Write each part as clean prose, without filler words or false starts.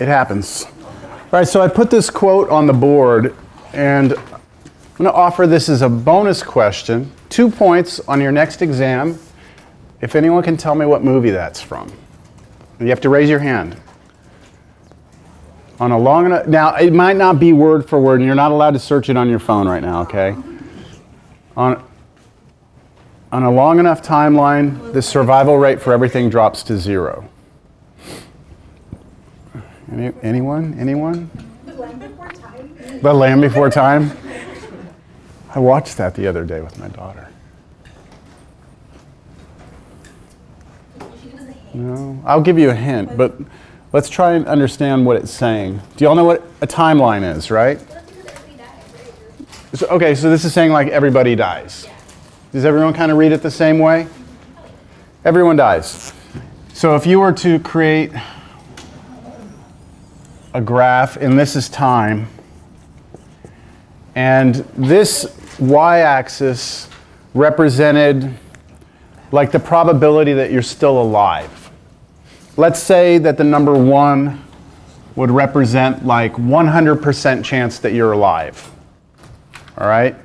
It happens. All right, so I put this quote on the board, and I'm going to offer this as a bonus question. 2 points on your next exam if anyone can tell me what movie that's from. And you have to raise your hand. On a long enough, now it might not be word for word, and you're not allowed to search it on your phone right now, okay? On a long enough timeline, the survival rate for everything drops to 0. Anyone? The Land Before Time. The Land Before Time? I watched that the other day with my daughter. No, I'll give you a hint, but let's try and understand what it's saying. Do you all know what a timeline is, right? Okay, so this is saying like everybody dies. Does everyone kind of read it the same way? Everyone dies. So if you were to create a graph, and this is time, and this y-axis represented like the probability that you're still alive. Let's say that the number 1 would represent like 100% chance that you're alive. All right?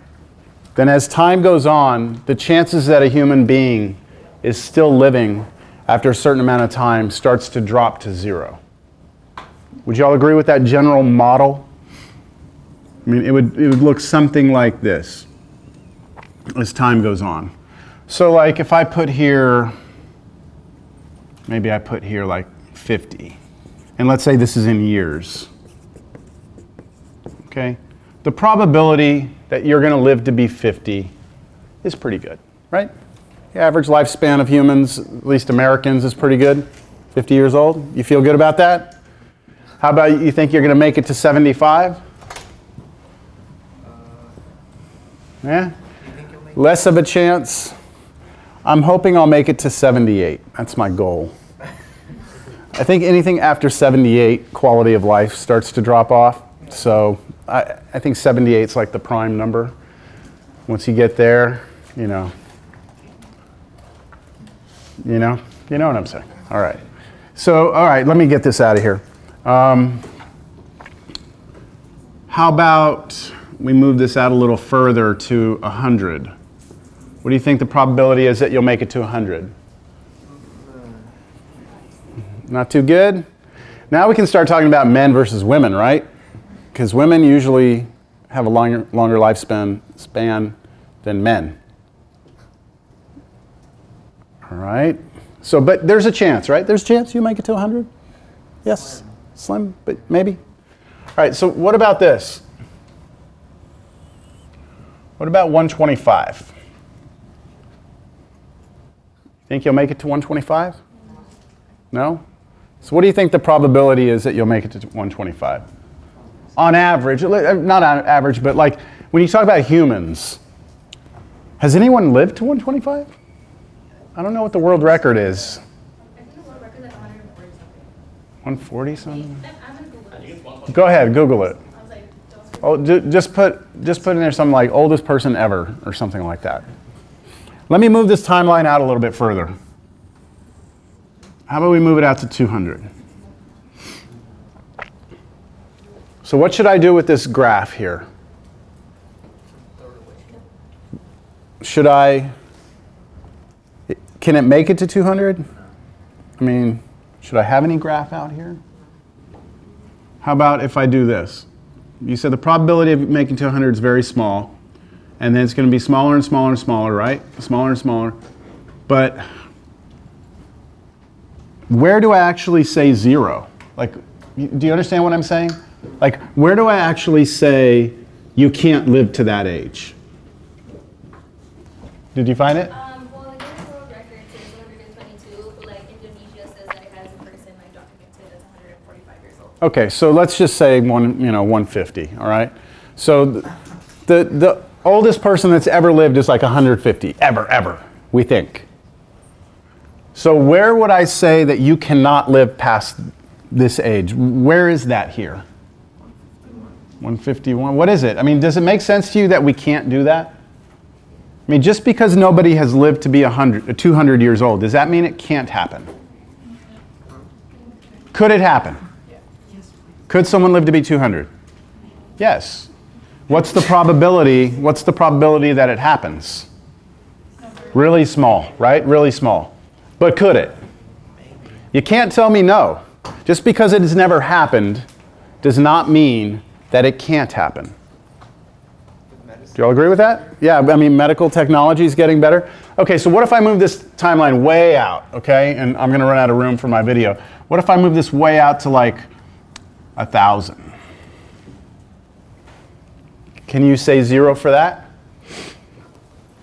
Then as time goes on, the chances that a human being is still living after a certain amount of time starts to drop to 0. Would you all agree with that general model? I mean, it would look something like this as time goes on. So like if I put here, maybe I put here like 50, and let's say this is in years. Okay? The probability that you're going to live to be 50 is pretty good, right? The average lifespan of humans, at least Americans, is pretty good. 50 years old. You feel good about that? How about you think you're going to make it to 75? Yeah? Less of a chance. I'm hoping I'll make it to 78. That's my goal. I think anything after 78, quality of life starts to drop off. So I think 78 is like the prime number. Once you get there, you know what I'm saying. All right. So, all right, let me get this out of here. How about we move this out a little further to 100? What do you think the probability is that you'll make it to 100? Not too good? Now we can start talking about men versus women, right? Because women usually have a longer lifespan than men. All right. So, but there's a chance, right? There's a chance you make it to 100? Yes. Slim, but maybe. All right, so what about this? What about 125? Think you'll make it to 125? No? So what do you think the probability is that you'll make it to 125? On average, not on average, but like when you talk about humans, has anyone lived to 125? I don't know what the world record is. I think the world record is like 140 something. 140 something? I'm gonna Google it. Go ahead, Google it. I was like, Oh, just put in there something like oldest person ever or something like that. Let me move this timeline out a little bit further. How about we move it out to 200? So what should I do with this graph here? Can it make it to 200? I mean, should I have any graph out here? How about if I do this? You said the probability of making to 100 is very small, and then it's going to be smaller and smaller and smaller, right? Smaller and smaller. But where do I actually say 0? Like, do you understand what I'm saying? Like, where do I actually say you can't live to that age? Did you find it? well, the Guinness World Record says 122, but like Indonesia says that it has a person like documented that's 145 years old. Okay, so let's just say 150, all right? So the oldest person that's ever lived is like 150, ever, we think. So where would I say that you cannot live past this age? Where is that here? 151, what is it? I mean, does it make sense to you that we can't do that? I mean, just because nobody has lived to be 200 years old, does that mean it can't happen? Could it happen? Yes. Could someone live to be 200? Yes. What's the probability that it happens? Really small, right? Really small. But could it? You can't tell me no. Just because it has never happened does not mean that it can't happen. Do you all agree with that? Yeah, I mean, medical technology is getting better. Okay, so what if I move this timeline way out, okay? And I'm going to run out of room for my video. What if I move this way out to like 1,000? Can you say 0 for that?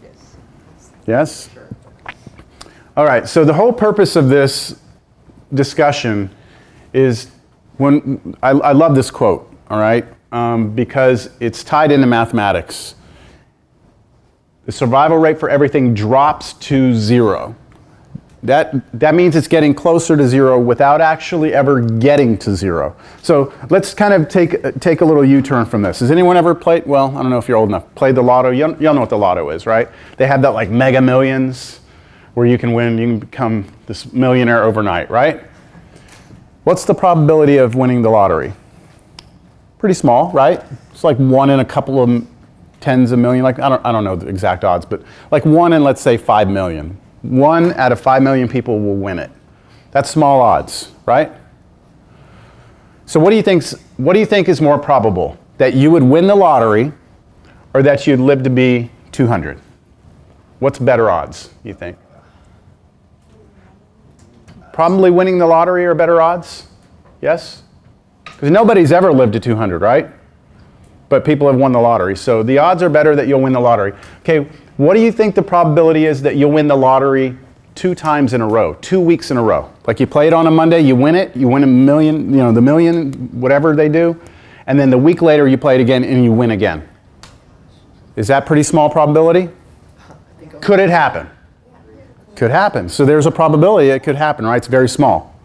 Yes. Yes? Sure. All right, so the whole purpose of this discussion is when I love this quote, all right, because it's tied into mathematics. The survival rate for everything drops to 0. That means it's getting closer to 0 without actually ever getting to 0. So let's kind of take a little U-turn from this. Has anyone ever played, well, I don't know if you're old enough, played the lotto? Y'all know what the lotto is, right? They have that like Mega Millions where you can become this millionaire overnight, right? What's the probability of winning the lottery? Pretty small, right? It's like 1 in a couple of tens of million, like I don't know the exact odds, but like 1 in, let's say, 5 million. 1 out of 5 million people will win it. That's small odds, right? So what do you think is more probable? That you would win the lottery or that you'd live to be 200? What's better odds, you think? Probably winning the lottery are better odds? Yes? Because nobody's ever lived to 200, right? But people have won the lottery. So the odds are better that you'll win the lottery. Okay, what do you think the probability is that you'll win the lottery 2 times in a row, 2 weeks in a row? Like you play it on a Monday, you win it, you win $1 million, the million, whatever they do, and then the week later you play it again and you win again. Is that pretty small probability? Could it happen? Could happen. So there's a probability it could happen, right? It's very small.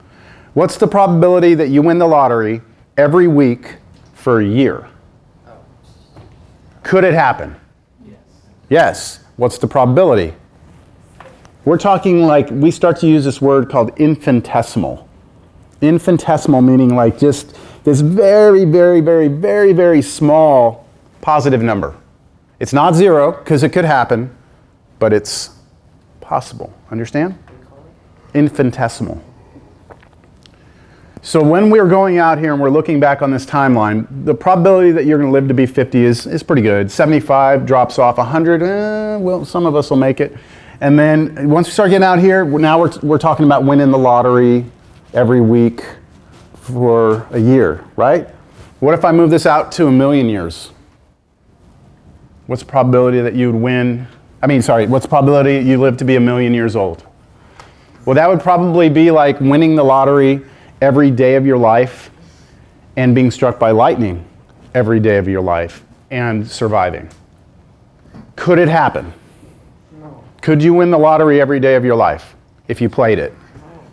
What's the probability that you win the lottery every week for a year? Could it happen? Yes. Yes. What's the probability? We're talking like, we start to use this word called infinitesimal. Infinitesimal meaning like just this very, very, very, very, very small positive number. It's not 0 because it could happen, but it's possible. Understand? Infinitesimal. So when we're going out here and we're looking back on this timeline, the probability that you're going to live to be 50 is pretty good. 75 drops off. 100, well, some of us will make it. And then once we start getting out here, now we're talking about winning the lottery every week for a year, right? What if I move this out to 1,000,000 years? What's the probability that you would win? What's the probability you live to be 1,000,000 years old? Well, that would probably be like winning the lottery every day of your life and being struck by lightning every day of your life and surviving. Could it happen? No. Could you win the lottery every day of your life if you played it?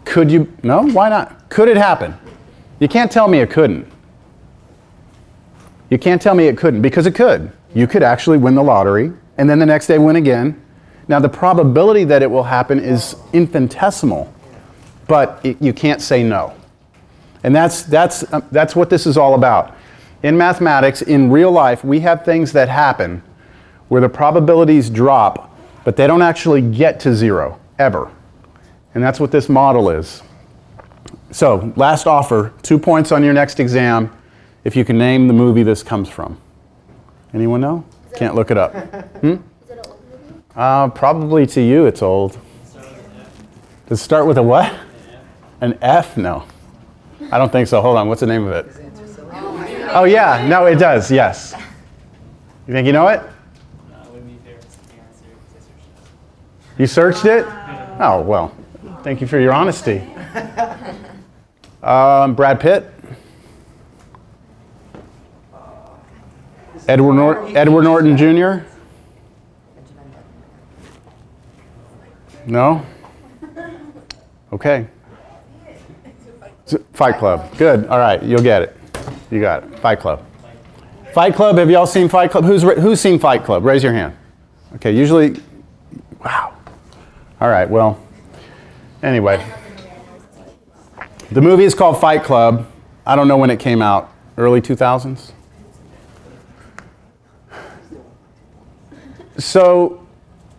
Could you? No? Why not? Could it happen? You can't tell me it couldn't. You can't tell me it couldn't because it could. You could actually win the lottery and then the next day win again. Now the probability that it will happen is infinitesimal, but you can't say no. And that's what this is all about. In mathematics, in real life, we have things that happen where the probabilities drop, but they don't actually get to 0, ever. And that's what this model is. So, last offer, 2 points on your next exam if you can name the movie this comes from. Anyone know? Can't look it up. Is it an old movie? Probably to you it's old. Does it start with a what? An F? No. I don't think so. Hold on. What's the name of it? Oh, yeah. No, it does. Yes. You think you know it? You searched it? Oh, well. Thank you for your honesty. Brad Pitt? Edward Norton Jr.? No? Okay. Fight Club. Good. All right. You'll get it. You got it. Fight Club. Fight Club. Have y'all seen Fight Club? Who's seen Fight Club? Raise your hand. Okay. Usually, wow. All right. Well, anyway. The movie is called Fight Club. I don't know when it came out. early 2000s? So,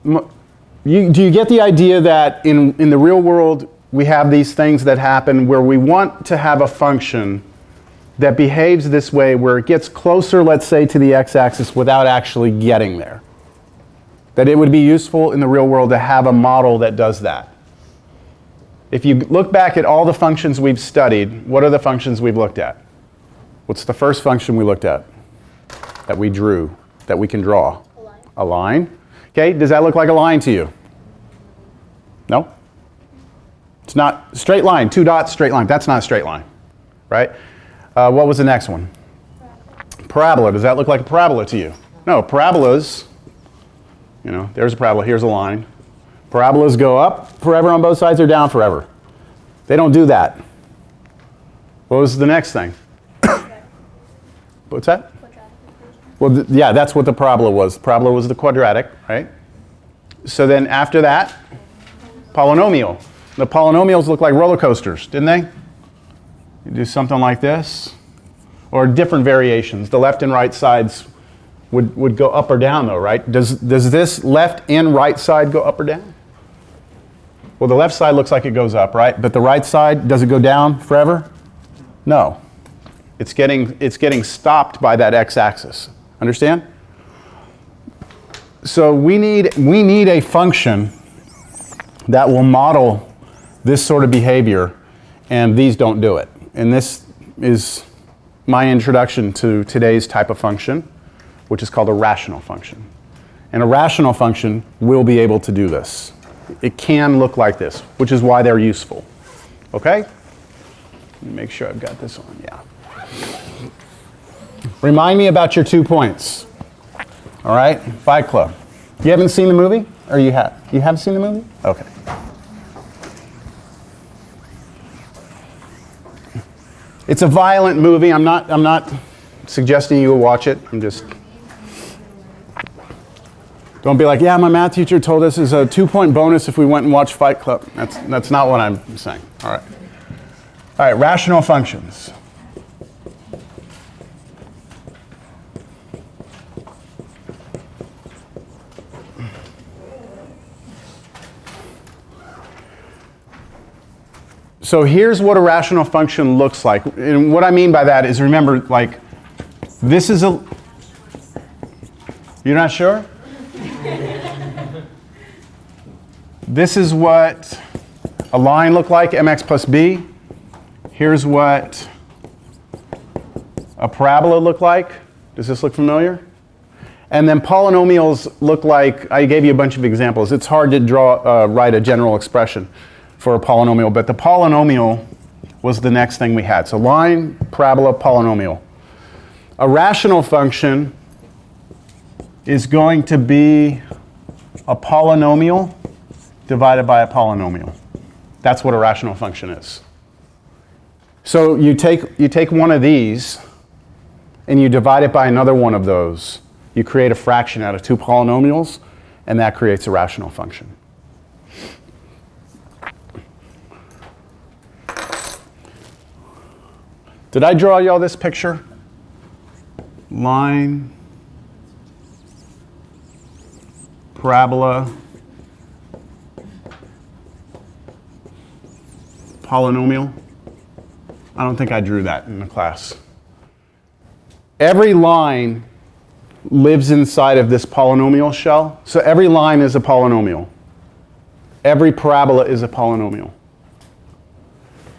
do you get the idea that in the real world, we have these things that happen where we want to have a function that behaves this way, where it gets closer, let's say, to the x-axis without actually getting there? That it would be useful in the real world to have a model that does that. If you look back at all the functions we've studied, what are the functions we've looked at? What's the first function we looked at? That we drew, that we can draw? A line. A line. Okay, does that look like a line to you? No? It's not straight line, 2 dots, straight line. That's not a straight line, right? What was the next one? Parabola. Does that look like a parabola to you? No, parabolas, you know, there's a parabola, here's a line. Parabolas go up forever on both sides or down forever. They don't do that. What was the next thing? What's that? Well, yeah, that's what the parabola was. The parabola was the quadratic, right? So then after that, polynomial. The polynomials look like roller coasters, didn't they? You do something like this, or different variations. The left and right sides would go up or down though, right? Does this left and right side go up or down? Well, the left side looks like it goes up, right? But the right side, does it go down forever? No. It's getting stopped by that x-axis. Understand? So we need a function that will model this sort of behavior, and these don't do it. And this is my introduction to today's type of function, which is called a rational function. And a rational function will be able to do this. It can look like this, which is why they're useful. Okay? Let me make sure I've got this on, yeah. Remind me about your 2 points. All right? Fight Club. You haven't seen the movie? Or you have? You have seen the movie? Okay. It's a violent movie. I'm not suggesting you watch it. I'm just... Don't be like, yeah, my math teacher told us it's a 2-point bonus if we went and watched Fight Club. That's not what I'm saying. All right. All right, rational functions. So here's what a rational function looks like. And what I mean by that is, remember, like, this is a... You're not sure? This is what a line looked like, mx plus b. Here's what a parabola looked like. Does this look familiar? And then polynomials look like, I gave you a bunch of examples. It's hard to write a general expression for a polynomial, but the polynomial was the next thing we had. So line, parabola, polynomial. A rational function is going to be a polynomial divided by a polynomial. That's what a rational function is. So you take one of these and you divide it by another one of those. You create a fraction out of 2 polynomials, and that creates a rational function. Did I draw y'all this picture? Line, parabola, polynomial. I don't think I drew that in the class. Every line lives inside of this polynomial shell. So every line is a polynomial. Every parabola is a polynomial.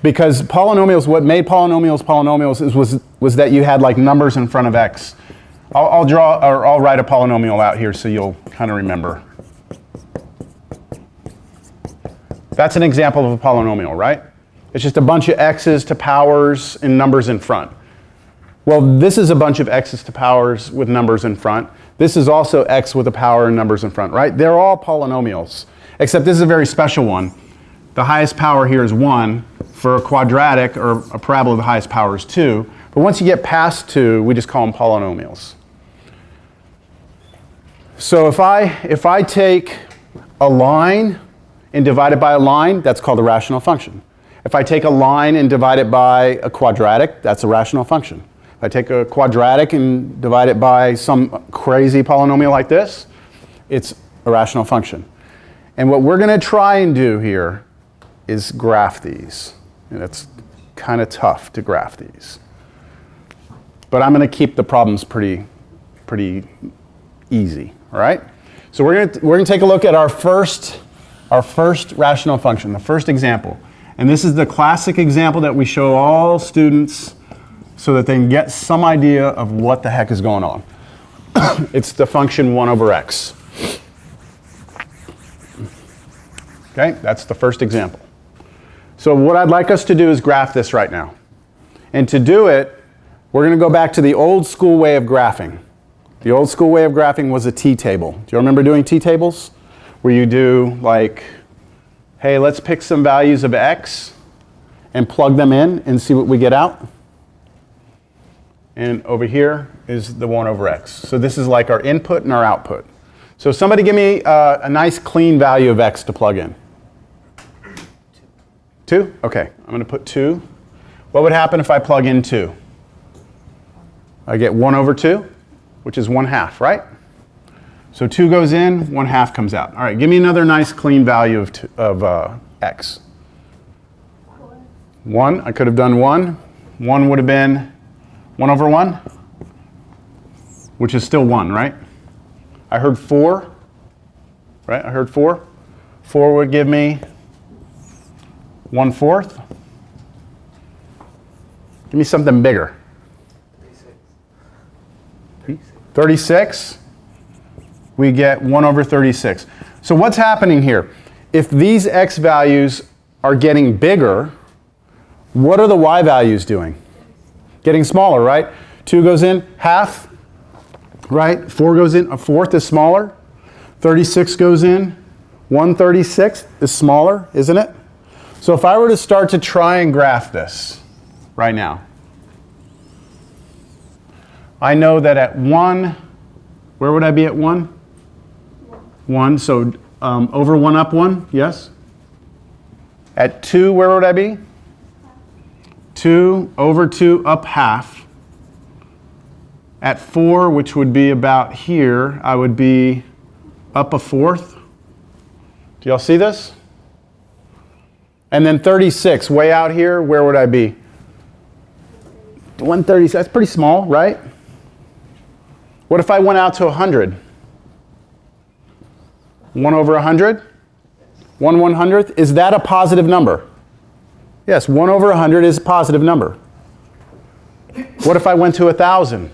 Because polynomials, what made polynomials polynomials was that you had like numbers in front of x. I'll write a polynomial out here so you'll kind of remember. That's an example of a polynomial, right? It's just a bunch of x's to powers and numbers in front. Well, this is a bunch of x's to powers with numbers in front. This is also x with a power and numbers in front, right? They're all polynomials, except this is a very special one. The highest power here is 1. For a quadratic or a parabola, the highest power is 2. But once you get past 2, we just call them polynomials. So if I take a line and divide it by a line, that's called a rational function. If I take a line and divide it by a quadratic, that's a rational function. If I take a quadratic and divide it by some crazy polynomial like this, it's a rational function. And what we're going to try and do here is graph these. And it's kind of tough to graph these. But I'm going to keep the problems pretty easy, all right? So we're going to take a look at our first rational function, the first example. And this is the classic example that we show all students so that they can get some idea of what the heck is going on. It's the function 1 over x. Okay, that's the first example. So what I'd like us to do is graph this right now. And to do it, we're going to go back to the old school way of graphing. The old school way of graphing was a t-table. Do you remember doing t-tables? Where you do like, hey, let's pick some values of x and plug them in and see what we get out. And over here is the 1 over x. So this is like our input and our output. So somebody give me a nice clean value of x to plug in. 2? Okay, I'm going to put 2. What would happen if I plug in 2? I get 1 over 2, which is 1/2, right? So 2 goes in, 1/2 comes out. All right, give me another nice clean value of x. 1, I could have done 1. 1 would have been 1 over 1, which is still 1, right? I heard 4, right? I heard 4. 4 would give me 1/4. Give me something bigger. 36. We get 1 over 36. So what's happening here? If these x values are getting bigger, what are the y values doing? Getting smaller, right? 2 goes in, 1/2, right? 4 goes in, 1/4 is smaller. 36 goes in, 1/36 is smaller, isn't it? So if I were to start to try and graph this right now, I know that at 1, where would I be at 1? 1, so over 1 up 1, yes? At 2, where would I be? 2 over 2 up 1/2. At 4, which would be about here, I would be up 1/4. Do y'all see this? And then 36, way out here, where would I be? 136, that's pretty small, right? What if I went out to 100? 1 over 100? 1/100th, is that a positive number? Yes, 1 over 100 is a positive number. What if I went to 1,000?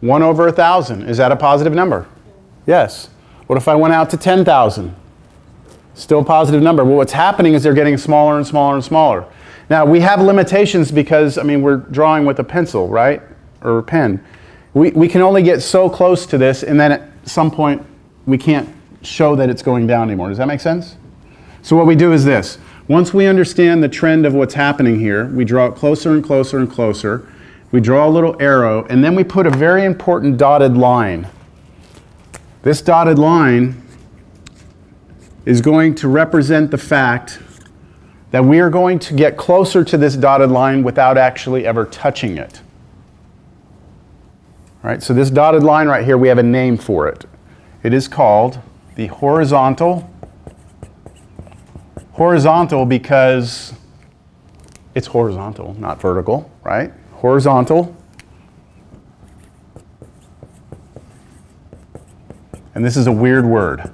1 over 1,000, is that a positive number? Yes. What if I went out to 10,000? Still a positive number. Well, what's happening is they're getting smaller and smaller and smaller. Now, we have limitations because, I mean, we're drawing with a pencil, right? Or a pen. We can only get so close to this, and then at some point, we can't show that it's going down anymore. Does that make sense? So what we do is this. Once we understand the trend of what's happening here, we draw it closer and closer and closer. We draw a little arrow, and then we put a very important dotted line. This dotted line is going to represent the fact that we are going to get closer to this dotted line without actually ever touching it. All right, so this dotted line right here, we have a name for it. It is called the horizontal. Horizontal because it's horizontal, not vertical, right? Horizontal. And this is a weird word.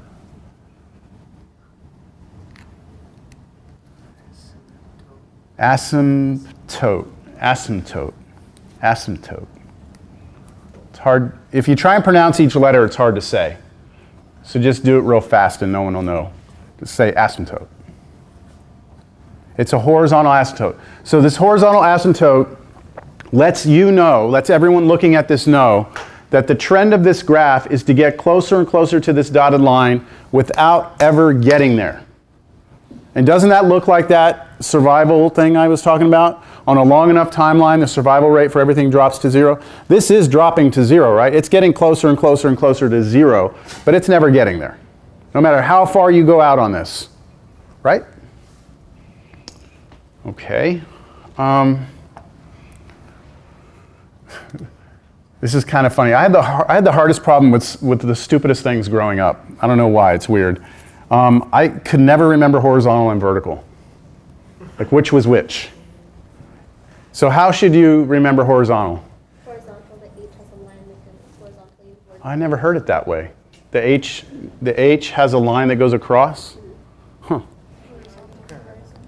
Asymptote. Asymptote. Asymptote. It's hard. If you try and pronounce each letter, it's hard to say. So just do it real fast and no one will know. Just say asymptote. It's a horizontal asymptote. So this horizontal asymptote lets you know, lets everyone looking at this know, that the trend of this graph is to get closer and closer to this dotted line without ever getting there. And doesn't that look like that survival thing I was talking about? On a long enough timeline, the survival rate for everything drops to 0. This is dropping to 0, right? It's getting closer and closer and closer to 0, but it's never getting there. No matter how far you go out on this, right? Okay. This is kind of funny. I had the hardest problem with the stupidest things growing up. I don't know why, it's weird. I could never remember horizontal and vertical. Like which was which. So how should you remember horizontal? Horizontal, the H has a line that goes horizontally. I never heard it that way. The H has a line that goes across? Huh.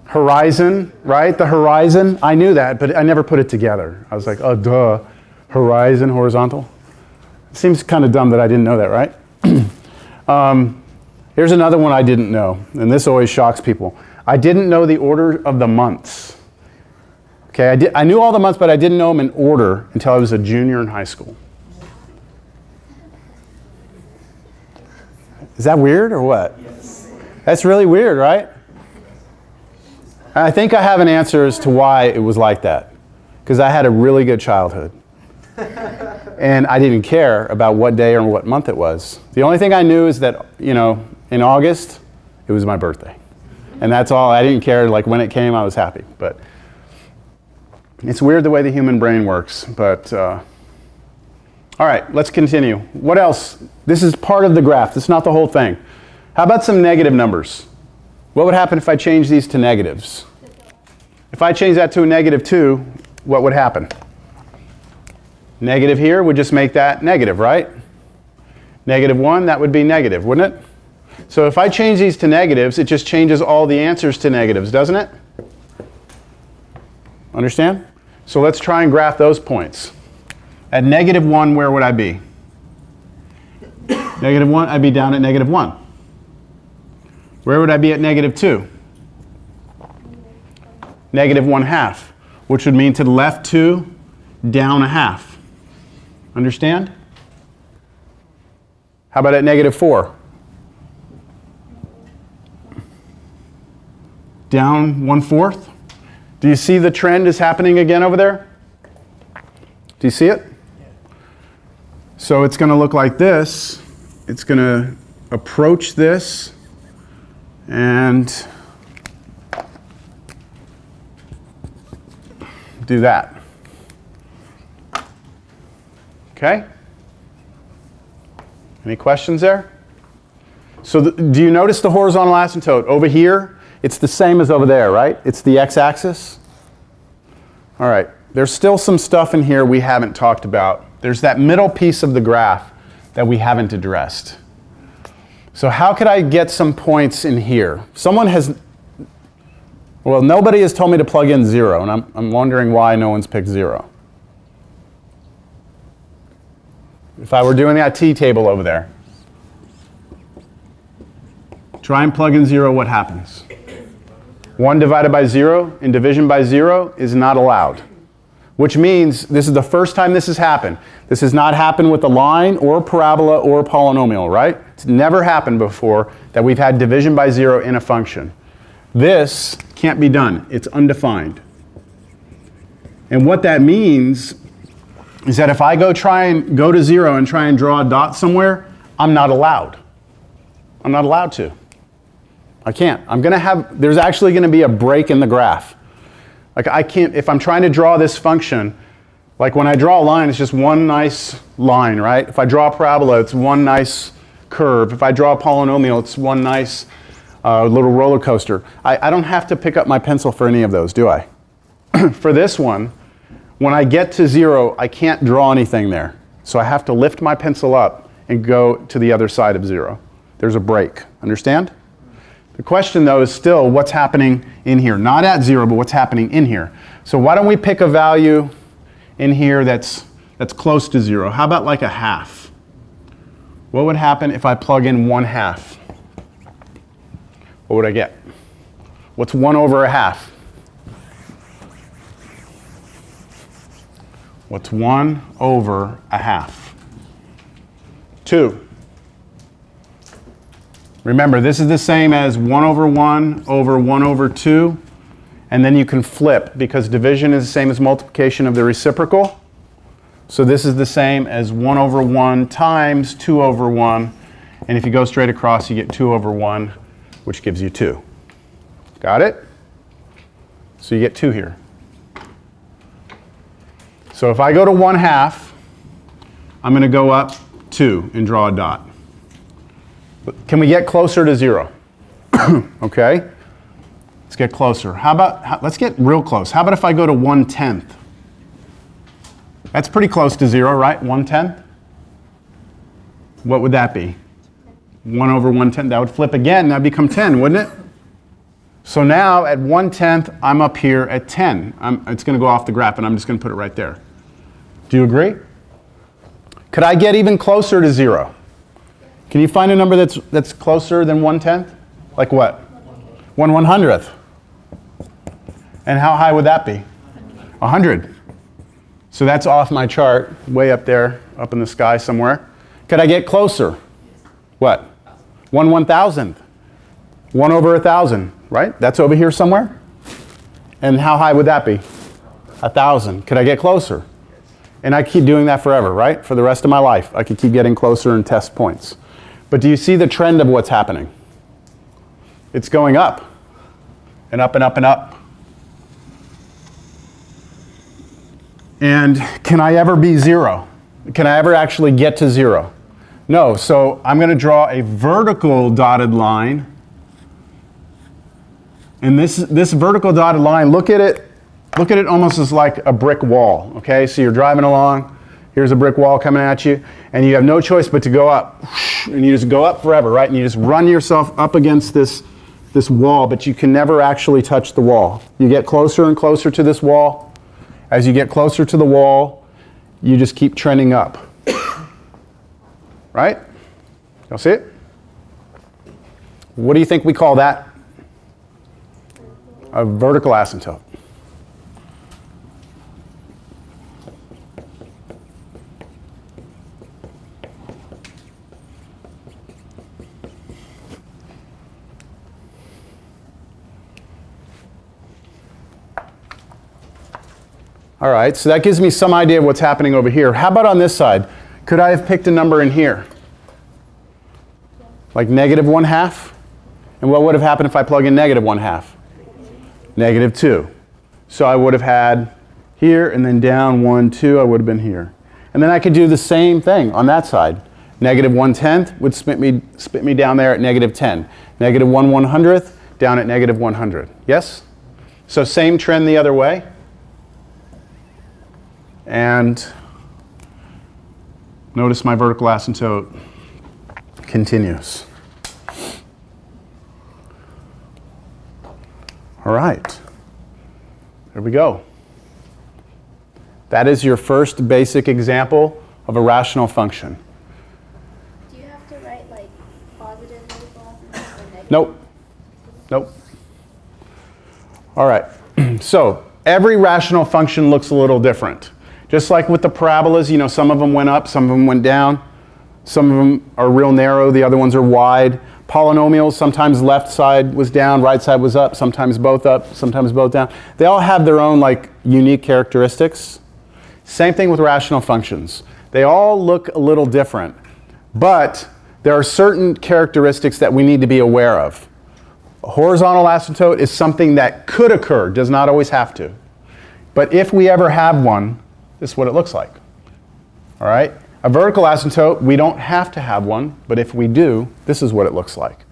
Horizon, right? The horizon. I knew that, but I never put it together. I was like, oh, duh. Horizon, horizontal. It seems kind of dumb that I didn't know that, right? Here's another one I didn't know, and this always shocks people. I didn't know the order of the months. Okay, I knew all the months, but I didn't know them in order until I was a junior in high school. Is that weird or what? Yes. That's really weird, right? I think I have an answer as to why it was like that. Because I had a really good childhood. And I didn't care about what day or what month it was. The only thing I knew is that, you know, in August, it was my birthday. And that's all. I didn't care. Like when it came, I was happy. But it's weird the way the human brain works. But all right, let's continue. What else? This is part of the graph. This is not the whole thing. How about some negative numbers? What would happen if I change these to negatives? If I change that to a -2, what would happen? Negative here would just make that negative, right? -1, that would be negative, wouldn't it? So if I change these to negatives, it just changes all the answers to negatives, doesn't it? Understand? So let's try and graph those points. At -1, where would I be? -1, I'd be down at -1. Where would I be at -2? -1/2, which would mean to the left 2, down 1/2. Understand? How about at -4? Down 1/4? Do you see the trend is happening again over there? Do you see it? So it's going to look like this. It's going to approach this and do that. Okay? Any questions there? So do you notice the horizontal asymptote? Over here, it's the same as over there, right? It's the x-axis. All right. There's still some stuff in here we haven't talked about. There's that middle piece of the graph that we haven't addressed. So how could I get some points in here? Nobody has told me to plug in 0, and I'm wondering why no one's picked 0. If I were doing that t-table over there, try and plug in 0, what happens? 1 divided by 0 in division by 0 is not allowed. Which means this is the first time this has happened. This has not happened with a line or a parabola or a polynomial, right? It's never happened before that we've had division by 0 in a function. This can't be done. It's undefined. And what that means is that if I go to 0 and try and draw a dot somewhere, I'm not allowed. I'm not allowed to. I can't. There's actually going to be a break in the graph. Like I can't, if I'm trying to draw this function, like when I draw a line, it's just one nice line, right? If I draw a parabola, it's one nice curve. If I draw a polynomial, it's one nice little roller coaster. I don't have to pick up my pencil for any of those, do I? For this one, when I get to 0, I can't draw anything there. So I have to lift my pencil up and go to the other side of 0. There's a break. Understand? The question, though, is still what's happening in here. Not at 0, but what's happening in here. So why don't we pick a value in here that's close to 0? How about like 1/2? What would happen if I plug in 1/2? What would I get? What's 1 over 1/2? What's 1 over 1/2? 2. Remember, this is the same as 1 over 1 over 1 over 2. And then you can flip, because division is the same as multiplication of the reciprocal. So this is the same as 1 over 1 times 2 over 1. And if you go straight across, you get 2 over 1, which gives you 2. Got it? So you get 2 here. So if I go to 1/2, I'm going to go up 2 and draw a dot. Can we get closer to 0? Okay. Let's get closer. Let's get real close. How about if I go to 1/10? That's pretty close to 0, right? 1/10? What would that be? 1 over 1/10. That would flip again. That would become 10, wouldn't it? So now at 1/10, I'm up here at 10. It's going to go off the graph, and I'm just going to put it right there. Do you agree? Could I get even closer to 0? Can you find a number that's closer than 1/10? Like what? 1/100th. And how high would that be? 100. So that's off my chart, way up there, up in the sky somewhere. Could I get closer? What? 1/1000th. 1 over 1,000, right? That's over here somewhere. And how high would that be? 1,000. Could I get closer? And I keep doing that forever, right? For the rest of my life, I could keep getting closer and test points. But do you see the trend of what's happening? It's going up, and up and up and up. And can I ever be 0? Can I ever actually get to 0? No, so I'm going to draw a vertical dotted line. And this vertical dotted line, look at it almost as like a brick wall, okay? So you're driving along, here's a brick wall coming at you, and you have no choice but to go up. And you just go up forever, right? And you just run yourself up against this wall, but you can never actually touch the wall. You get closer and closer to this wall. As you get closer to the wall, you just keep trending up. Right? Y'all see it? What do you think we call that? A vertical asymptote. All right, so that gives me some idea of what's happening over here. How about on this side? Could I have picked a number in here? Like -1/2? And what would have happened if I plug in -1/2? -2. So I would have had here and then down 1, 2, I would have been here. And then I could do the same thing on that side. -1/10 would spit me down there at -10. -1/100th down at -100. Yes? So same trend the other way. And notice my vertical asymptote continues. All right. There we go. That is your first basic example of a rational function. Do you have to write like positive label or negative? Nope. Nope. All right. So every rational function looks a little different. Just like with the parabolas, you know, some of them went up, some of them went down. Some of them are real narrow, the other ones are wide. Polynomials, sometimes left side was down, right side was up, sometimes both up, sometimes both down. They all have their own like unique characteristics. Same thing with rational functions. They all look a little different, but there are certain characteristics that we need to be aware of. A horizontal asymptote is something that could occur, does not always have to. But if we ever have one, this is what it looks like. All right? A vertical asymptote, we don't have to have one, but if we do, this is what it looks like.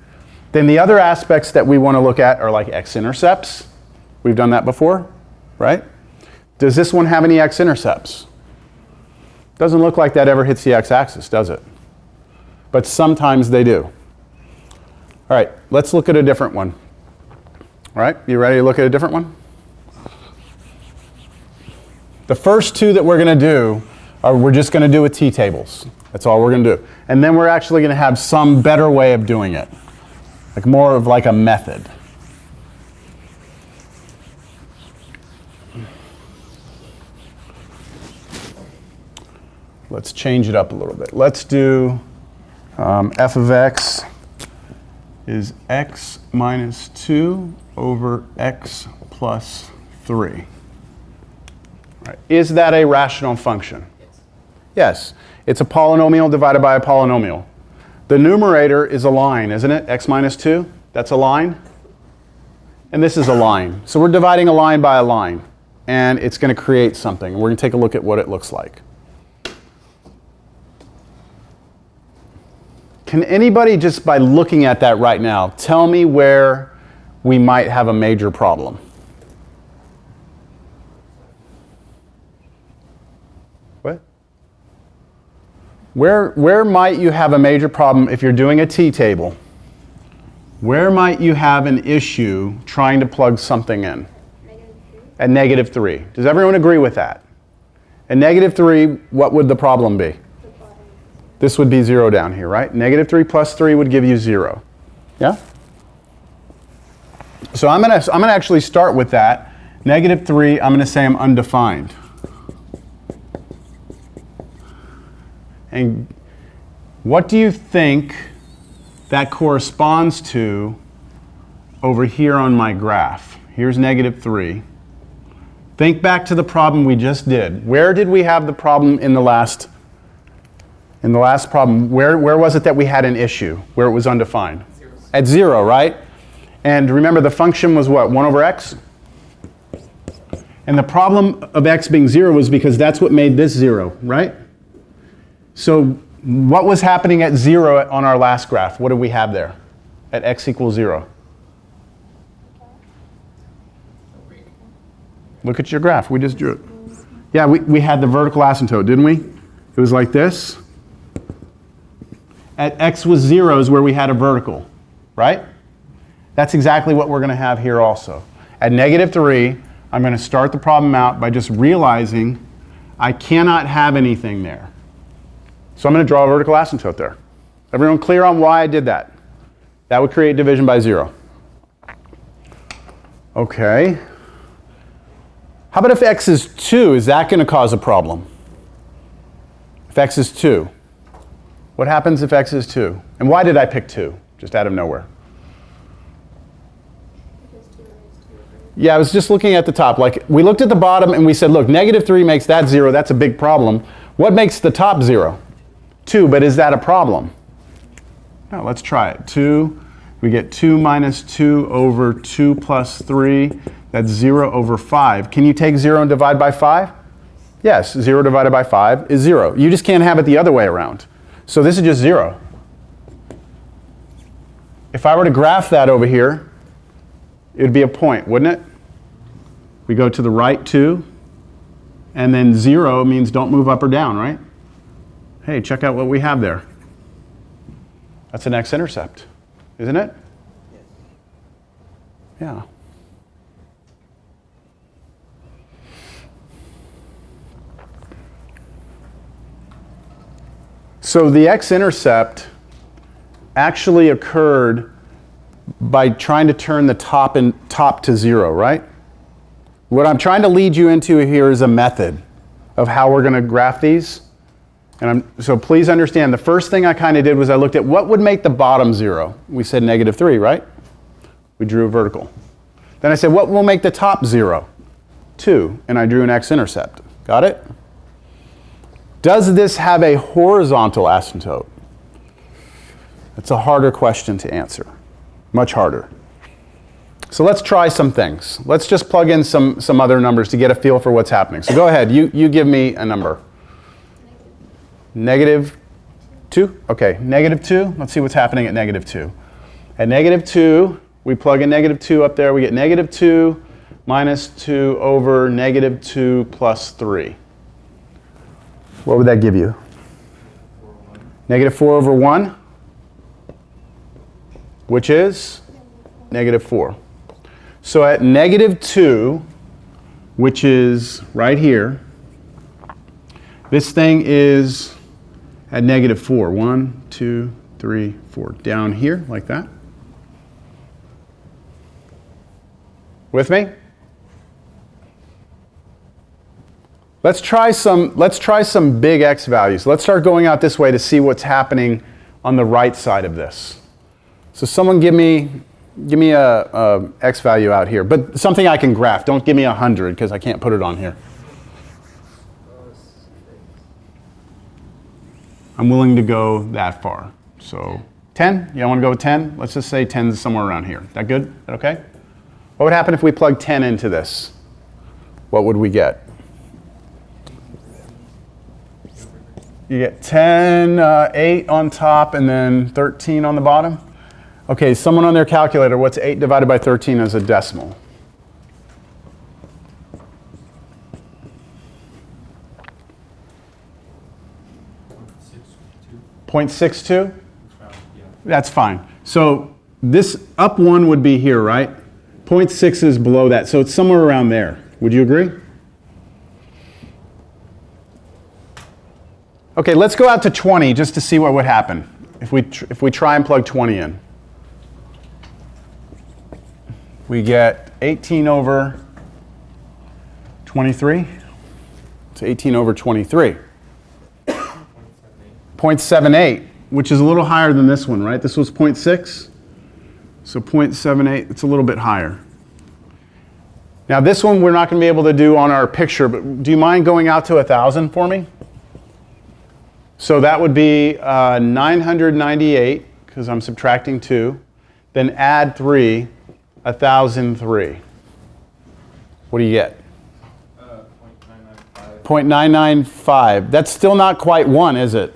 Then the other aspects that we want to look at are like X-intercepts. We've done that before, right? Does this one have any X-intercepts? Doesn't look like that ever hits the x-axis, does it? But sometimes they do. All right, let's look at a different one. All right, you ready to look at a different one? The first two that we're going to do are we're just going to do with t-tables. That's all we're going to do. And then we're actually going to have some better way of doing it. Like more of like a method. Let's change it up a little bit. Let's do f of x is x minus 2 over x plus 3. Right. Is that a rational function? Yes. It's a polynomial divided by a polynomial. The numerator is a line, isn't it? X minus 2, that's a line. And this is a line. So we're dividing a line by a line. And it's going to create something. We're going to take a look at what it looks like. Can anybody, just by looking at that right now, tell me where we might have a major problem? What? Where might you have a major problem if you're doing a t-table? Where might you have an issue trying to plug something in? At -3. Does everyone agree with that? At -3, what would the problem be? This would be 0 down here, right? -3 plus 3 would give you 0. Yeah? So I'm gonna actually start with that. -3, I'm gonna say I'm undefined. And what do you think that corresponds to over here on my graph? Here's -3. Think back to the problem we just did. Where did we have the problem in the last problem? Where was it that we had an issue, where it was undefined? 0. At 0, right? And remember, the function was what, 1 over x? And the problem of x being 0 was because that's what made this 0, right? So what was happening at 0 on our last graph? What did we have there at x equals 0? Look at your graph. We just drew it. Yeah, we had the vertical asymptote, didn't we? It was like this. At x was 0 is where we had a vertical, right? That's exactly what we're going to have here also. At -3, I'm going to start the problem out by just realizing I cannot have anything there. So I'm going to draw a vertical asymptote there. Everyone clear on why I did that? That would create division by 0. Okay. How about if x is 2? Is that going to cause a problem? If x is 2. What happens if x is 2? And why did I pick 2? Just out of nowhere. Yeah, I was just looking at the top. Like, we looked at the bottom and we said, look, -3 makes that 0. That's a big problem. What makes the top 0? 2, but is that a problem? No, let's try it. 2, we get 2 minus 2 over 2 plus 3. That's 0 over 5. Can you take 0 and divide by 5? Yes, 0 divided by 5 is 0. You just can't have it the other way around. So this is just 0. If I were to graph that over here, it would be a point, wouldn't it? We go to the right 2, and then 0 means don't move up or down, right? Hey, check out what we have there. That's an X-intercept, isn't it? Yeah. So the X-intercept actually occurred by trying to turn the top to 0, right? What I'm trying to lead you into here is a method of how we're going to graph these. So please understand, the first thing I kind of did was I looked at what would make the bottom 0. We said -3, right? We drew a vertical. Then I said, what will make the top 0? 2, and I drew an X-intercept. Got it? Does this have a horizontal asymptote? That's a harder question to answer. Much harder. So let's try some things. Let's just plug in some other numbers to get a feel for what's happening. So go ahead, you give me a number. -2? Okay, -2. Let's see what's happening at -2. At -2, we plug in -2 up there. We get -2 minus 2 over -2 plus 3. What would that give you? -4 over 1, which is -4. So at -2, which is right here, this thing is at -4. 1, 2, 3, 4. Down here, like that. With me? Let's try some big X values. Let's start going out this way to see what's happening on the right side of this. So someone give me a X value out here, but something I can graph. Don't give me 100 because I can't put it on here. I'm willing to go that far. So 10? Yeah, I want to go with 10? Let's just say 10 is somewhere around here. That good? That okay? What would happen if we plug 10 into this? What would we get? You get 10, 8 on top, and then 13 on the bottom. Okay, someone on their calculator, what's 8 divided by 13 as a decimal? 0.62? That's fine. So this up 1 would be here, right? 0.6 is below that, so it's somewhere around there. Would you agree? Okay, let's go out to 20 just to see what would happen if we try and plug 20 in. We get 18 over 23. It's 18 over 23. 0.78, which is a little higher than this one, right? This was 0.6. So 0.78, it's a little bit higher. Now this one we're not going to be able to do on our picture, but do you mind going out to 1,000 for me? So that would be 998, because I'm subtracting 2. Then add 3, 1,003. What do you get? 0.995. That's still not quite 1, is it?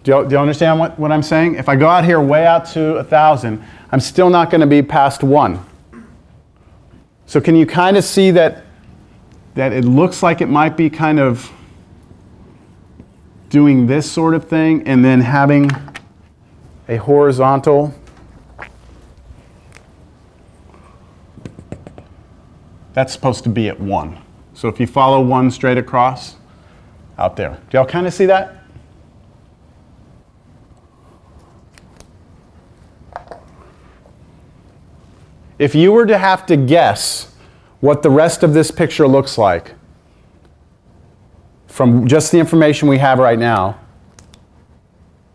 Do you understand what I'm saying? If I go out here way out to 1,000, I'm still not going to be past 1. So can you kind of see that it looks like it might be kind of doing this sort of thing and then having a horizontal? That's supposed to be at 1. So if you follow 1 straight across, out there. Do y'all kind of see that? If you were to have to guess what the rest of this picture looks like from just the information we have right now,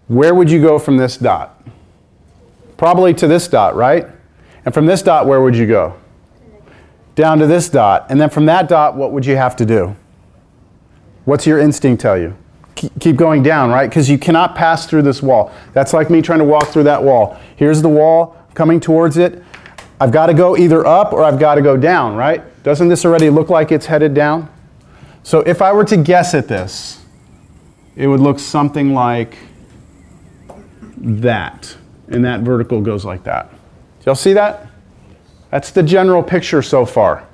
where would you go from this dot? Probably to this dot, right? And from this dot, where would you go? Down to this dot. And then from that dot, what would you have to do? What's your instinct tell you? Keep going down, right? Because you cannot pass through this wall. That's like me trying to walk through that wall. Here's the wall coming towards it. I've got to go either up or I've got to go down, right? Doesn't this already look like it's headed down? So if I were to guess at this, it would look something like that. And that vertical goes like that. Do y'all see that? That's the general picture so far.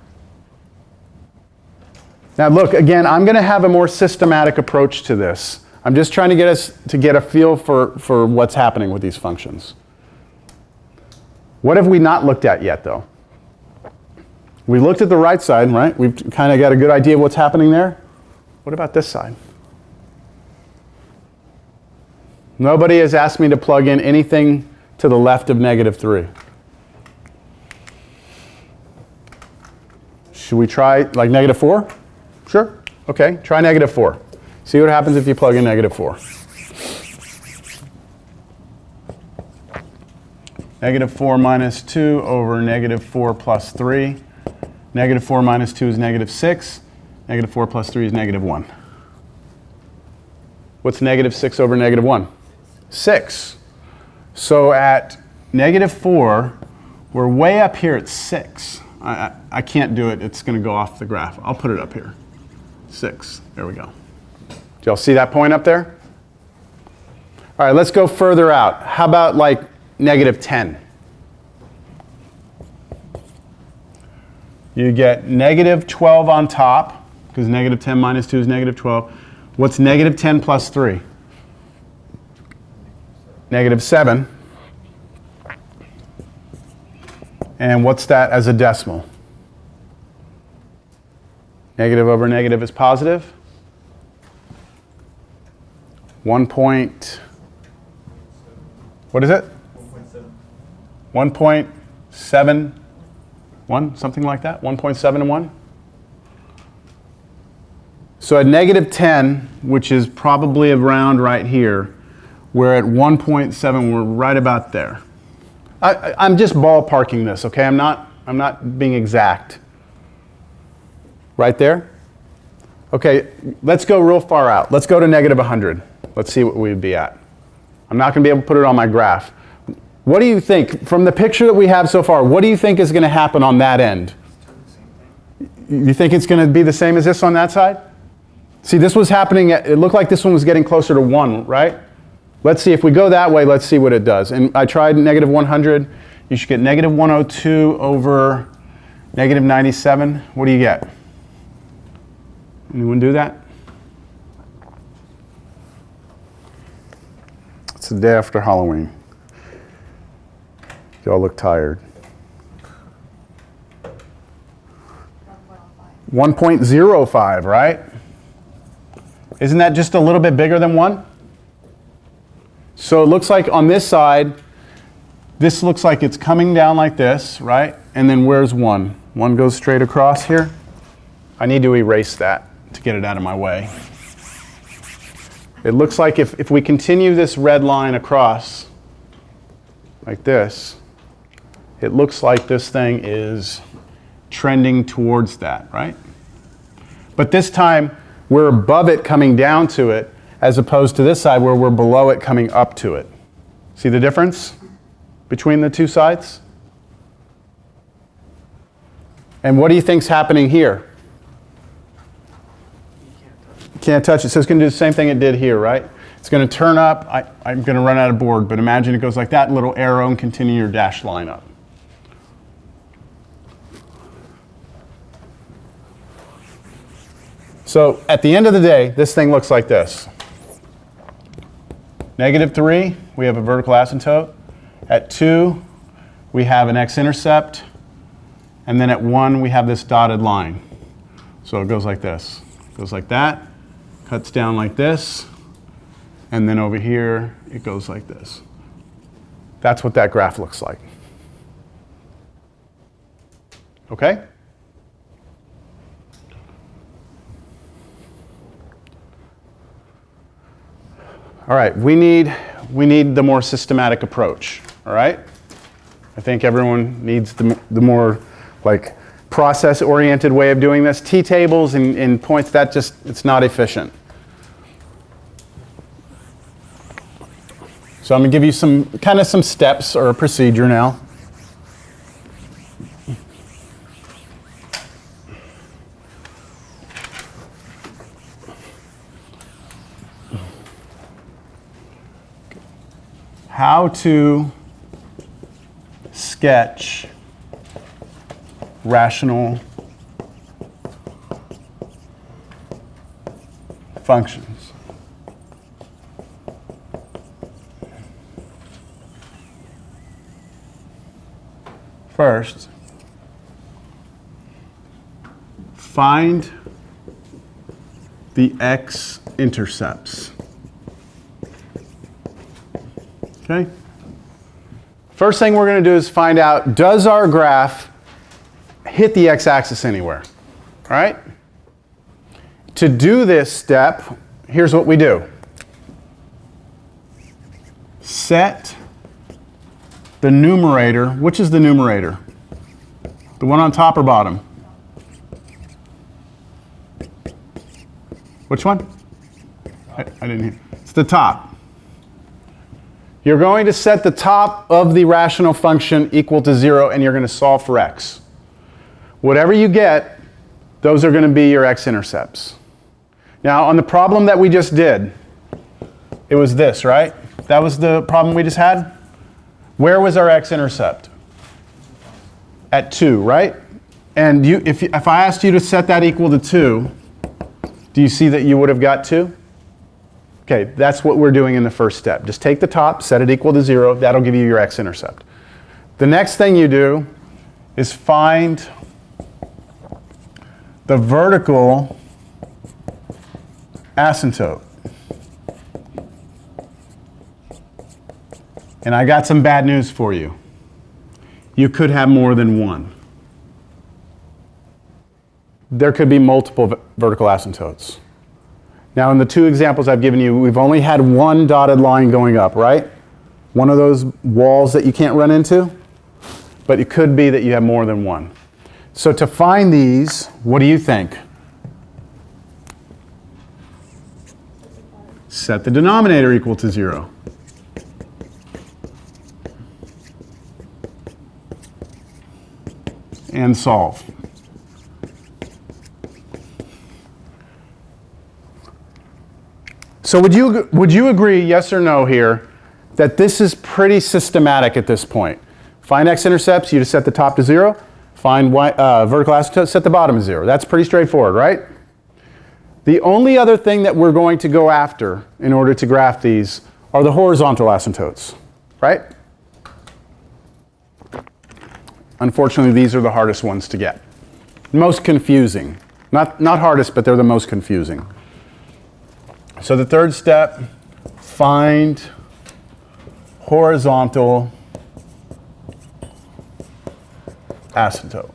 Now look, again, I'm going to have a more systematic approach to this. I'm just trying to get us to get a feel for what's happening with these functions. What have we not looked at yet, though? We looked at the right side, right? We've kind of got a good idea of what's happening there. What about this side? Nobody has asked me to plug in anything to the left of -3. Should we try like -4? Sure. Okay, try -4. See what happens if you plug in -4. -4 minus 2 over -4 plus 3. -4 minus 2 is -6. -4 plus 3 is -1. What's -6 over -1? 6. So at -4, we're way up here at 6. I can't do it. It's going to go off the graph. I'll put it up here. 6. There we go. Do y'all see that point up there? All right, let's go further out. How about like -10? You get -12 on top, because -10 minus 2 is -12. What's -10 plus 3? -7. And what's that as a decimal? Negative over negative is positive. 1 point, what is it? 1.71, something like that, 1.71. So at -10, which is probably around right here, we're at 1.7, we're right about there. I'm just ballparking this, okay? I'm not being exact. Right there? Okay, let's go real far out. Let's go to -100. Let's see what we'd be at. I'm not going to be able to put it on my graph. What do you think, from the picture that we have so far, what do you think is going to happen on that end? You think it's going to be the same as this on that side? See, this was happening, it looked like this one was getting closer to 1, right? Let's see, if we go that way, let's see what it does. And I tried negative 100. You should get negative 102 over negative 97. What do you get? Anyone do that? It's the day after Halloween. You all look tired. 1.05, right? Isn't that just a little bit bigger than 1? So it looks like on this side, this looks like it's coming down like this, right? And then where's 1? 1 goes straight across here. I need to erase that to get it out of my way. It looks like if we continue this red line across like this, it looks like this thing is trending towards that, right? But this time, we're above it coming down to it, as opposed to this side where we're below it coming up to it. See the difference between the two sides? And what do you think's happening here? Can't touch it. So it's going to do the same thing it did here, right? It's going to turn up. I'm going to run out of board, but imagine it goes like that, little arrow, and continue your dashed line up. So at the end of the day, this thing looks like this. Negative 3, we have a vertical asymptote. At 2, we have an X-intercept. And then at 1, we have this dotted line. So it goes like this. It goes like that, cuts down like this, and then over here, it goes like this. That's what that graph looks like. Okay? All right, we need the more systematic approach, all right? I think everyone needs the more like process-oriented way of doing this. T-tables and points, that just, it's not efficient. So I'm gonna give you some steps or a procedure now. How to sketch rational functions. First, find the X-intercepts. Okay? First thing we're going to do is find out, does our graph hit the x-axis anywhere? All right? To do this step, here's what we do. Set the numerator. Which is the numerator? The one on top or bottom? Which one? I didn't hear. It's the top. You're going to set the top of the rational function equal to 0, and you're going to solve for x. Whatever you get, those are going to be your x-intercepts. Now, on the problem that we just did, it was this, right? That was the problem we just had? Where was our x-intercept? At 2, right? And if I asked you to set that equal to 2, do you see that you would have got 2? Okay, that's what we're doing in the first step. Just take the top, set it equal to 0. That'll give you your x-intercept. The next thing you do is find the vertical asymptote. And I got some bad news for you. You could have more than one. There could be multiple vertical asymptotes. Now, in the two examples I've given you, we've only had one dotted line going up, right? One of those walls that you can't run into. But it could be that you have more than one. So to find these, what do you think? Set the denominator equal to 0. And solve. So would you agree, yes or no here, that this is pretty systematic at this point? Find x-intercepts, you just set the top to 0. Find vertical asymptote, set the bottom to 0. That's pretty straightforward, right? The only other thing that we're going to go after in order to graph these are the horizontal asymptotes, right? Unfortunately, these are the hardest ones to get. Most confusing. Not hardest, but they're the most confusing. So the third step, find horizontal asymptote.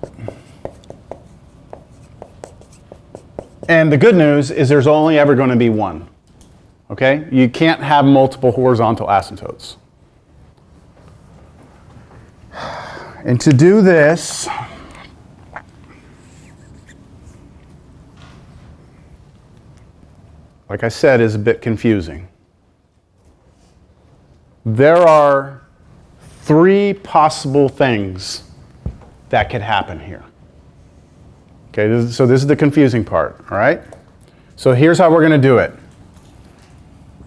And the good news is there's only ever going to be one. Okay? You can't have multiple horizontal asymptotes. And to do this, like I said, is a bit confusing. There are 3 possible things that could happen here. Okay, so this is the confusing part, all right? So here's how we're going to do it.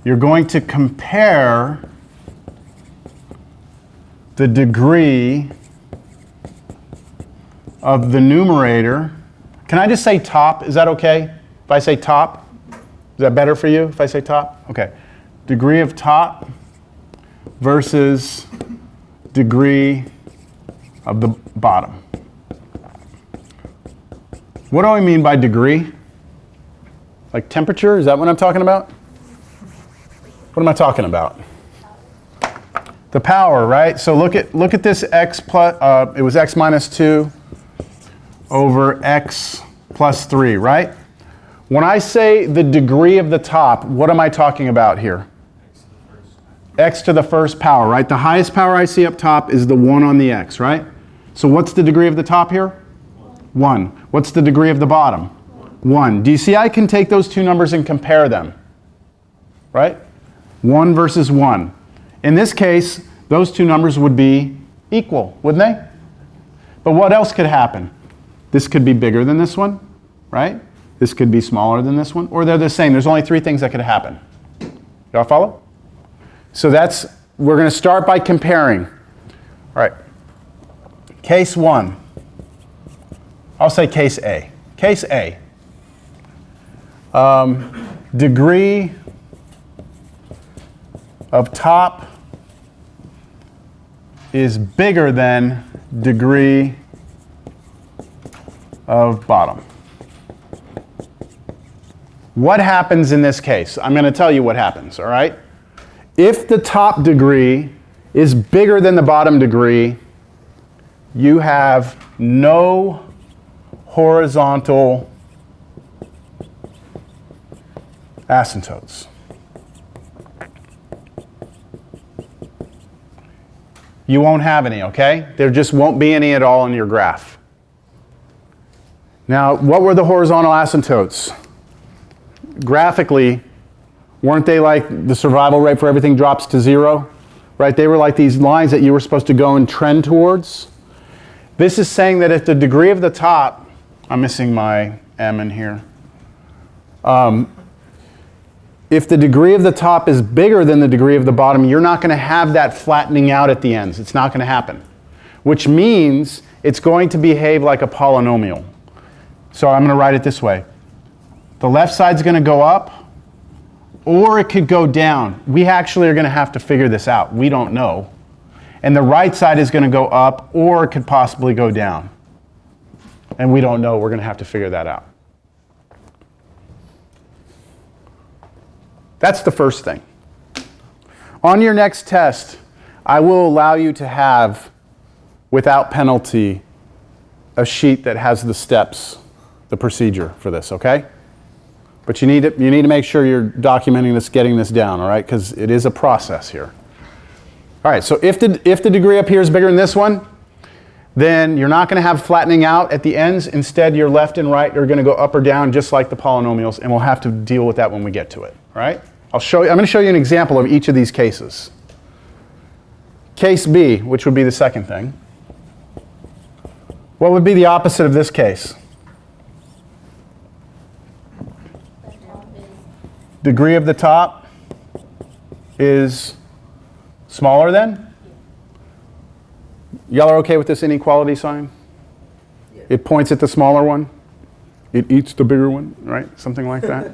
You're going to compare the degree of the numerator. Can I just say top? Is that okay? If I say top? Is that better for you if I say top? Okay. Degree of top versus degree of the bottom. What do I mean by degree? Like temperature? Is that what I'm talking about? What am I talking about? The power, right? So look at this x plus, it was x minus 2 over x plus 3, right? When I say the degree of the top, what am I talking about here? X to the first power, right? The highest power I see up top is the 1 on the x, right? So what's the degree of the top here? 1. What's the degree of the bottom? 1. Do you see I can take those two numbers and compare them? Right? 1 versus 1. In this case, those two numbers would be equal, wouldn't they? But what else could happen? This could be bigger than this one, right? This could be smaller than this one, or they're the same. There's only 3 things that could happen. Y'all follow? So we're going to start by comparing. All right. Case 1. I'll say case A. Case A. Degree of top is bigger than degree of bottom. What happens in this case? I'm going to tell you what happens, all right? If the top degree is bigger than the bottom degree, you have no horizontal asymptotes. You won't have any, okay? There just won't be any at all in your graph. Now, what were the horizontal asymptotes? Graphically, weren't they like the survival rate for everything drops to 0? Right? They were like these lines that you were supposed to go and trend towards. This is saying that if the degree of the top, I'm missing my M in here. If the degree of the top is bigger than the degree of the bottom, you're not going to have that flattening out at the ends. It's not going to happen. Which means it's going to behave like a polynomial. So I'm going to write it this way. The left side's going to go up, or it could go down. We actually are going to have to figure this out. We don't know. And the right side is going to go up, or it could possibly go down. And we don't know. We're going to have to figure that out. That's the first thing. On your next test, I will allow you to have, without penalty, a sheet that has the steps, the procedure for this, okay? But you need to make sure you're documenting this, getting this down, all right? Because it is a process here. All right, so if the degree up here is bigger than this one, then you're not going to have flattening out at the ends. Instead, your left and right are going to go up or down just like the polynomials, and we'll have to deal with that when we get to it, all right? I'm going to show you an example of each of these cases. Case B, which would be the second thing. What would be the opposite of this case? Degree of the top is smaller than? Y'all are okay with this inequality sign? Yes. It points at the smaller one. It eats the bigger one, right? Something like that.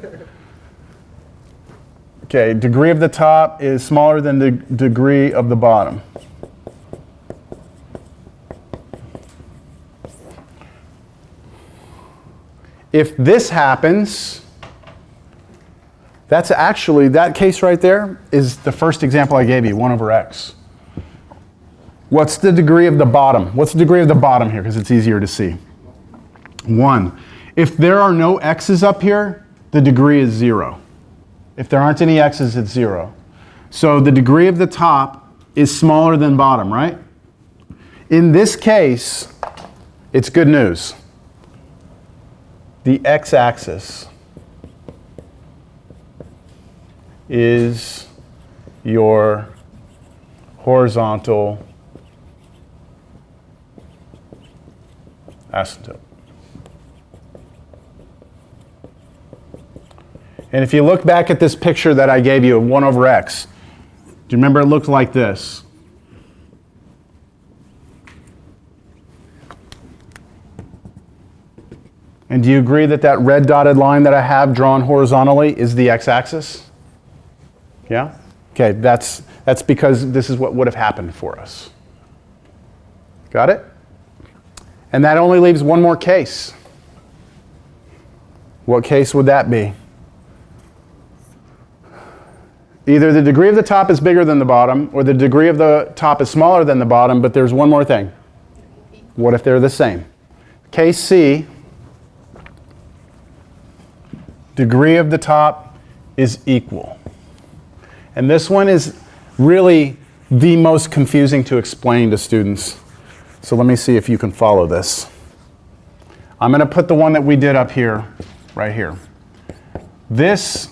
Okay, degree of the top is smaller than the degree of the bottom. If this happens, that's actually, that case right there is the first example I gave you, 1 over x. What's the degree of the bottom? What's the degree of the bottom here? Because it's easier to see. 1. If there are no x's up here, the degree is 0. If there aren't any x's, it's 0. So the degree of the top is smaller than bottom, right? In this case, it's good news. The x-axis is your horizontal asymptote. And if you look back at this picture that I gave you of 1 over x, do you remember it looked like this? And do you agree that that red dotted line that I have drawn horizontally is the x-axis? Yeah? Okay, that's because this is what would have happened for us. Got it? And that only leaves one more case. What case would that be? Either the degree of the top is bigger than the bottom, or the degree of the top is smaller than the bottom, but there's one more thing. What if they're the same? Case C, degree of the top is equal. And this one is really the most confusing to explain to students. So let me see if you can follow this. I'm going to put the one that we did up here, right here. This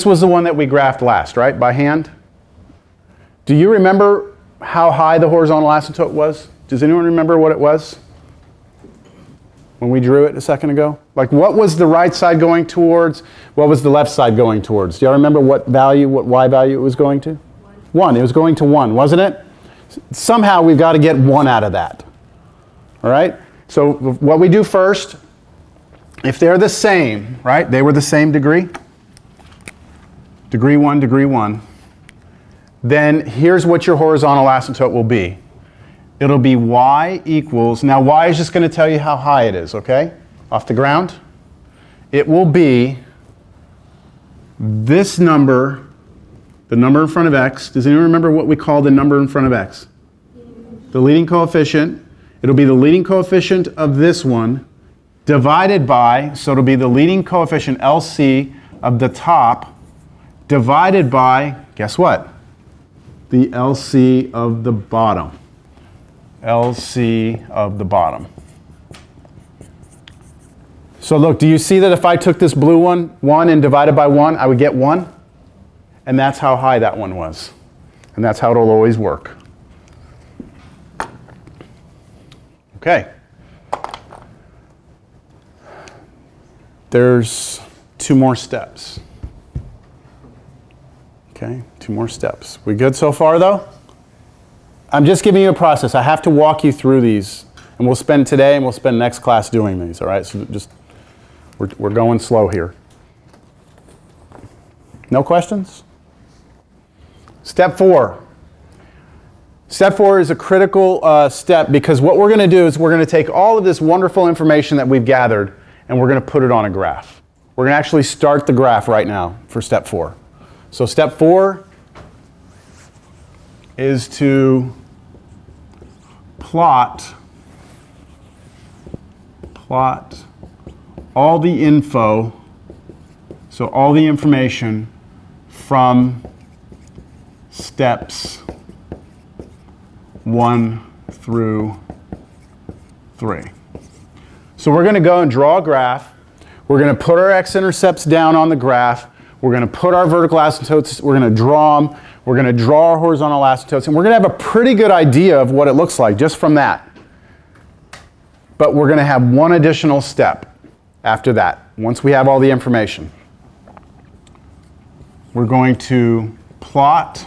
was the one that we graphed last, right, by hand? Do you remember how high the horizontal asymptote was? Does anyone remember what it was when we drew it a second ago? Like, what was the right side going towards? What was the left side going towards? Do y'all remember what value, what y value it was going to? 1. It was going to 1, wasn't it? Somehow we've got to get 1 out of that. All right? So what we do first, if they're the same, right? They were the same degree. Degree 1, then here's what your horizontal asymptote will be. It'll be y equals, now y is just going to tell you how high it is, okay? Off the ground. It will be this number, the number in front of x. Does anyone remember what we call the number in front of x? The leading coefficient. It'll be the leading coefficient of this one divided by, so it'll be the leading coefficient LC of the top divided by, guess what? The LC of the bottom. LC of the bottom. So look, do you see that if I took this blue one and divided by 1, I would get 1? And that's how high that one was. And that's how it'll always work. Okay. There's 2 more steps. Okay, 2 more steps. We good so far, though? I'm just giving you a process. I have to walk you through these. And we'll spend today and we'll spend next class doing these, all right? So just, we're going slow here. No questions? Step 4. Step 4 is a critical step because what we're going to do is we're going to take all of this wonderful information that we've gathered and we're going to put it on a graph. We're going to actually start the graph right now for step 4. So step 4 is to plot all the info, so all the information from steps 1 through 3. So we're going to go and draw a graph. We're going to put our x-intercepts down on the graph. We're going to put our vertical asymptotes, we're going to draw them, we're going to draw our horizontal asymptotes, and we're going to have a pretty good idea of what it looks like just from that. But we're going to have one additional step after that, once we have all the information. We're going to plot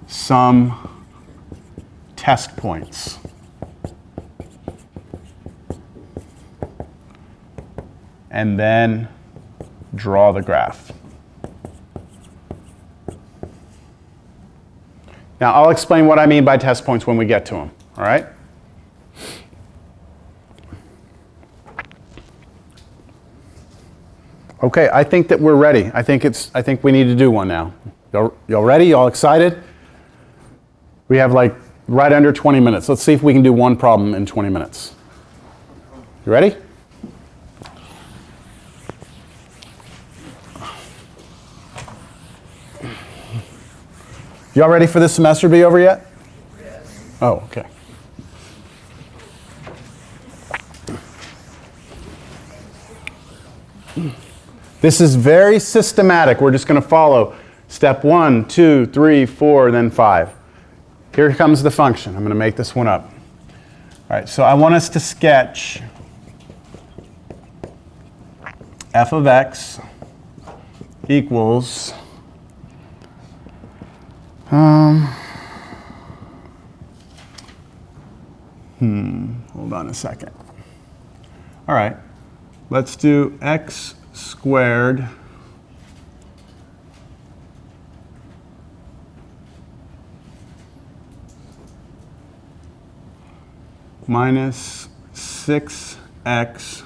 some test points. And then draw the graph. Now, I'll explain what I mean by test points when we get to them, all right? Okay, I think that we're ready. I think we need to do one now. Y'all ready? Y'all excited? We have like right under 20 minutes. Let's see if we can do one problem in 20 minutes. You ready? Y'all ready for this semester to be over yet? Yes. Oh, okay. This is very systematic. We're just going to follow step 1, 2, 3, 4, then 5. Here comes the function. I'm going to make this one up. All right, so I want us to sketch f of x equals hold on a second. All right, let's do x squared minus 6x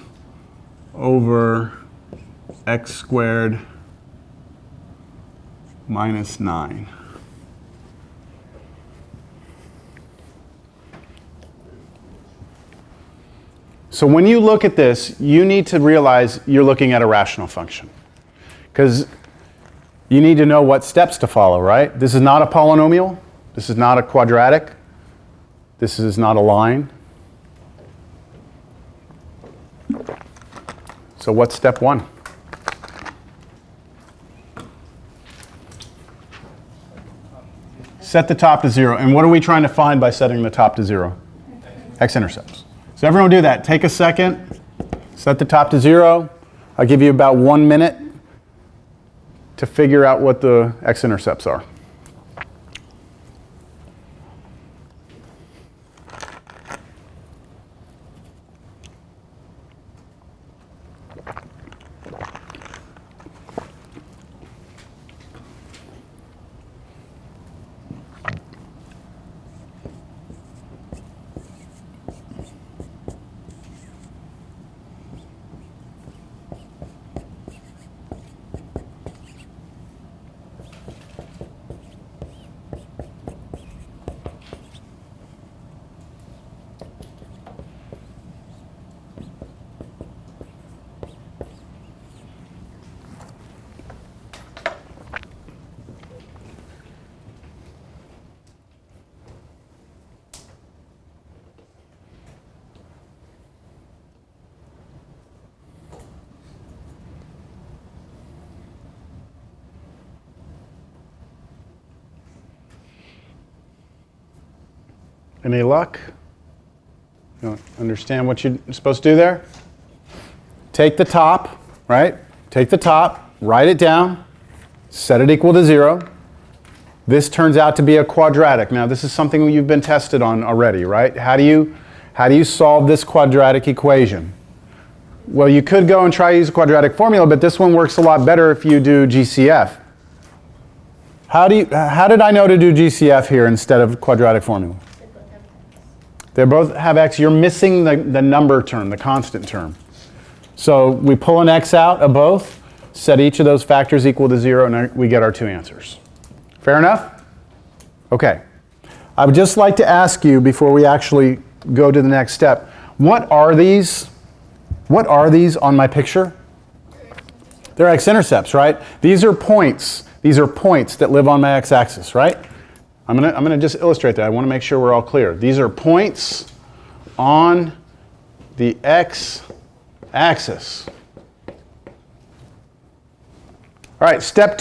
over x squared minus 9. So when you look at this, you need to realize you're looking at a rational function. Because you need to know what steps to follow, right? This is not a polynomial. This is not a quadratic. This is not a line. So what's step 1? Set the top to 0. And what are we trying to find by setting the top to 0? X-intercepts. So everyone do that. Take a second. Set the top to 0. I'll give you about 1 minute to figure out what the x-intercepts are. Any luck? You don't understand what you're supposed to do there? Take the top, right? Take the top, write it down, set it equal to 0. This turns out to be a quadratic. Now, this is something you've been tested on already, right? How do you solve this quadratic equation? Well, you could go and try to use a quadratic formula, but this one works a lot better if you do GCF. How did I know to do GCF here instead of quadratic formula? They both have x. You're missing the number term, the constant term. So we pull an x out of both, set each of those factors equal to 0, and we get our 2 answers. Fair enough? Okay. I would just like to ask you, before we actually go to the next step, what are these? What are these on my picture? They're x-intercepts, right? These are points. These are points that live on my x-axis, right? I'm gonna just illustrate that. I want to make sure we're all clear. These are points on the x-axis. All right, step